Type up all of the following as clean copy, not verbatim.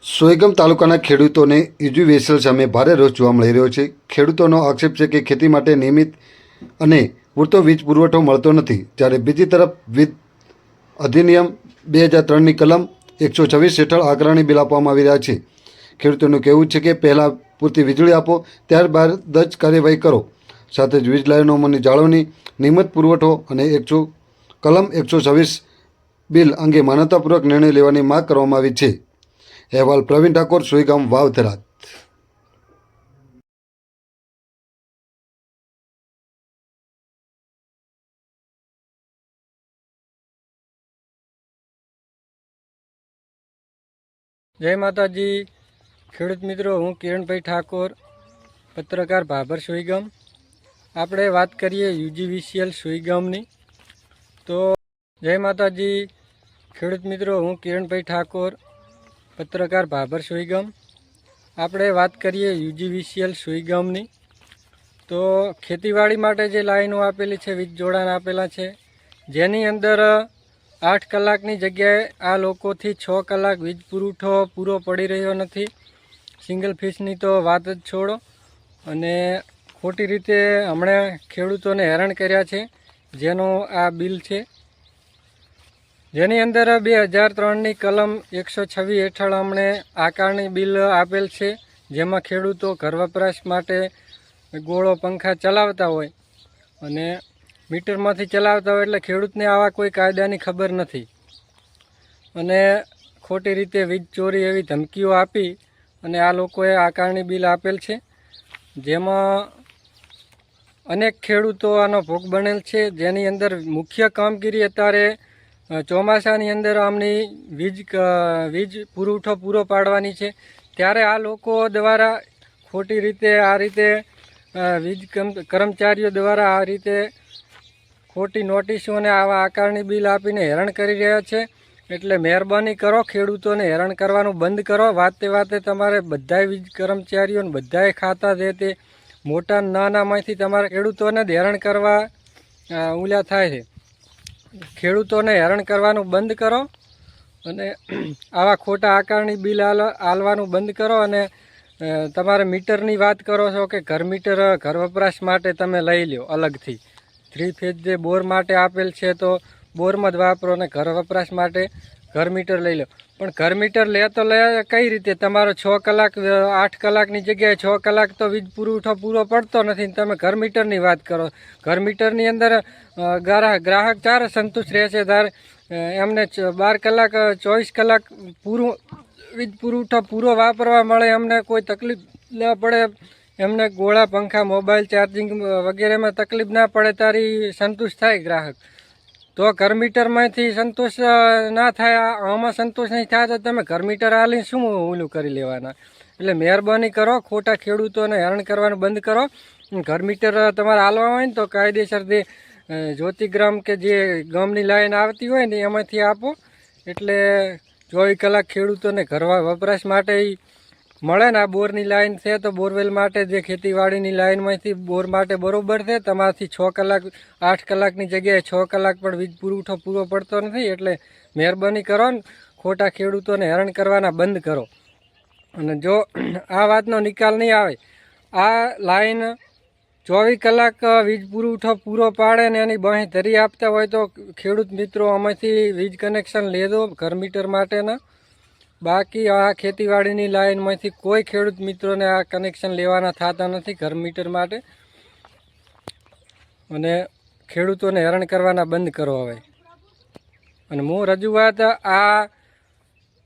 સોયગામ તાલુકાના ખેડૂતોને ઇજ્યુવેસલ સામે ભારે રોષ જોવા મળી રહ્યો છે। ખેડૂતોનો આક્ષેપ છે કે ખેતી માટે નિયમિત અને પૂરતો વીજ પુરવઠો મળતો નથી, જ્યારે બીજી તરફ વીજ અધિનિયમ 2003ની કલમ 126 હેઠળ આકારણી બિલ આપવામાં આવી રહ્યા છે। ખેડૂતોનું કહેવું છે કે પહેલાં પૂરતી વીજળી આપો, ત્યારબાદ જ કાર્યવાહી કરો। સાથે જ વીજ લાઇનોની જાળવણી, નિયમિત પુરવઠો અને કલમ 126 બિલ અંગે માનવતાપૂર્વક નિર્ણય લેવાની માંગ કરવામાં આવી છે। અહેવાલ પ્રવીણ ઠાકોર, સોયગામ, વાવ-થરાદ। જય માતાજી ખેડૂત મિત્રો, હું કિરણભાઈ ઠાકોર, પત્રકાર, ભાભર, સોયગામ। આપણે વાત કરીએ યુજીવીસીએલ સોયગામની તો જય માતાજી ખેડૂત મિત્રો, હું કિરણભાઈ ઠાકોર, પત્રકાર, ભાભર, સોયગામ। આપણે વાત કરીએ યુજીવીસીએલ સોયગામની તો ખેતીવાડી માટે જે લાઈનો આપેલી છે, વીજ જોડાણ આપેલા છે, જેની અંદર 8 કલાકની જગ્યાએ આ લોકોથી 6 કલાક વીજ પુરવઠો પૂરો પડી રહ્યો નથી। સિંગલ ફેઝની તો વાત જ છોડો, અને ખોટી રીતે હમણાં ખેડૂતોને હેરાન કર્યા છે, જેનો આ બિલ છે, જેની અંદર 2003ની કલમ 126 હેઠળ અમને આકારણી બિલ આપેલ છે, જેમાં ખેડૂતો ઘર વપરાશ માટે ગોળો પંખા ચલાવતા હોય અને મીટરમાંથી ચલાવતા હોય, એટલે ખેડૂતને આવા કોઈ કાયદાની ખબર નથી અને ખોટી રીતે વીજ ચોરી એવી ધમકીઓ આપી અને આ લોકોએ આકારણી બિલ આપેલ છે, જેમાં અનેક ખેડૂતો આનો ભોગ બનેલ છે। જેની અંદર મુખ્ય કામગીરી અત્યારે ચોમાસાની અંદર આમની વીજ પુરવઠો પૂરો પાડવાની છે, ત્યારે આ લોકો દ્વારા ખોટી રીતે આ રીતે વીજ કર્મચારીઓ દ્વારા આ રીતે ખોટી નોટિસો અને આવા આકારણી બિલ આપીને હેરાન કરી રહ્યા છે। એટલે મહેરબાની કરો, ખેડૂતોને હેરાન કરવાનું બંધ કરો। વાતે વાતે તમારે બધાય વીજ કર્મચારીઓને બધાય ખાતા જે તે મોટા નાનામાંથી તમારે ખેડૂતોને જ હેરાન કરવા ઉલ્યા થાય છે। ખેડૂતોને હેરાન કરવાનું બંધ કરો અને આવા ખોટા આકારણી બિલ આલવાનું બંધ કરો। અને તમારે મીટરની વાત કરો છો કે ઘર મીટર ઘર વપરાશ માટે તમે લઈ લો અલગથી, 3 ફેઝ જે બોર માટે આપેલ છે તો બોરમાં જ વાપરો, અને ઘર વપરાશ માટે ઘર મીટર લઈ લો। પણ ઘર મીટર લે તો લે કઈ રીતે? તમારો 6 કલાક 8 કલાકની જગ્યાએ 6 કલાક તો વીજ પુરવઠો પૂરો પડતો નથી, તમે ઘર મીટરની વાત કરો। ઘર મીટરની અંદર ગ્રાહક ચારે સંતુષ્ટ રહેશે, ત્યારે એમને 12 કલાક 24 કલાક વીજ પુરવઠો પૂરો વાપરવા મળે, એમને કોઈ તકલીફ ના પડે, એમને ગોળા પંખા મોબાઈલ ચાર્જિંગ વગેરેમાં તકલીફ ના પડે, તારી સંતુષ્ટ થાય ગ્રાહક। તો ઘર મીટરમાંથી સંતોષ ના થાય, આમાં સંતોષ નહીં થાય તો તમે ઘર મીટર આલીને શું ઓલું કરી લેવાના? એટલે મહેરબાની કરો, ખોટા ખેડૂતોને હેરાન કરવાનું બંધ કરો। ઘર મીટર તમારે આલવા હોય ને તો કાયદેસરથી જ્યોતિગ્રામ કે જે ગામની લાઈન આવતી હોય ને એમાંથી આપો, એટલે 24 કલાક ખેડૂતોને ઘર વપરાશ માટે મળે ને। આ બોરની લાઈન છે તો બોરવેલ માટે જે ખેતીવાડીની લાઈનમાંથી બોર માટે બરાબર છે, તમારાથી 6 કલાક 8 કલાકની જગ્યાએ 6 કલાક પણ વીજ પુરવઠો પૂરો પડતો નથી। એટલે મહેરબાની કરો ને ખોટા ખેડૂતોને હેરાન કરવાના બંધ કરો। અને જો આ વાતનો નિકાલ નહીં આવે, આ લાઈન 24 કલાક વીજ પુરવઠો પૂરો પાડે ને એની બાંહી ધરી આપતા હોય તો ખેડૂત મિત્રો આમાંથી વીજ કનેક્શન લેજો ઘર મીટર માટેના। બાકી આ ખેતીવાડીની લાઈનમાંથી કોઈ ખેડૂત મિત્રોને આ કનેક્શન લેવાના થતા નથી ઘર મીટર માટે, અને ખેડૂતોને હેરાન કરવાના બંધ કરો હવે। અને હું રજૂઆત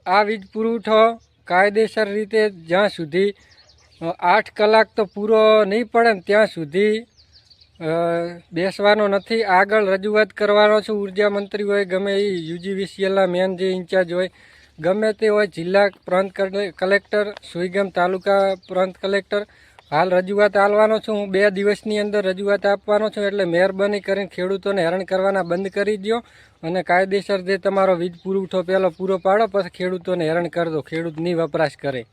આ વીજ પુરવઠો કાયદેસર રીતે જ્યાં સુધી 8 કલાક તો પૂરો નહીં પડે ને ત્યાં સુધી બેસવાનો નથી। આગળ રજૂઆત કરવાનો છું, ઉર્જા મંત્રી હોય, ગમે એ યુજીવીસીએલના મેન જે ઇન્ચાર્જ હોય, ગમે તે હોય, જિલ્લા પ્રાંત કલેક્ટર, સોયગામ તાલુકા પ્રાંત કલેક્ટર, હાલ રજૂઆત આપવાનો છું હું। 2 દિવસની અંદર રજૂઆત આપવાનો છું, એટલે મહેરબાની કરીને ખેડૂતોને હેરાન કરવાના બંધ કરી દો અને કાયદેસર જે તમારો વીજ પુરવઠો પહેલો પૂરો પાડો, પછી ખેડૂતોને હેરાન કરી દો, ખેડૂત નહીં વપરાશ કરે।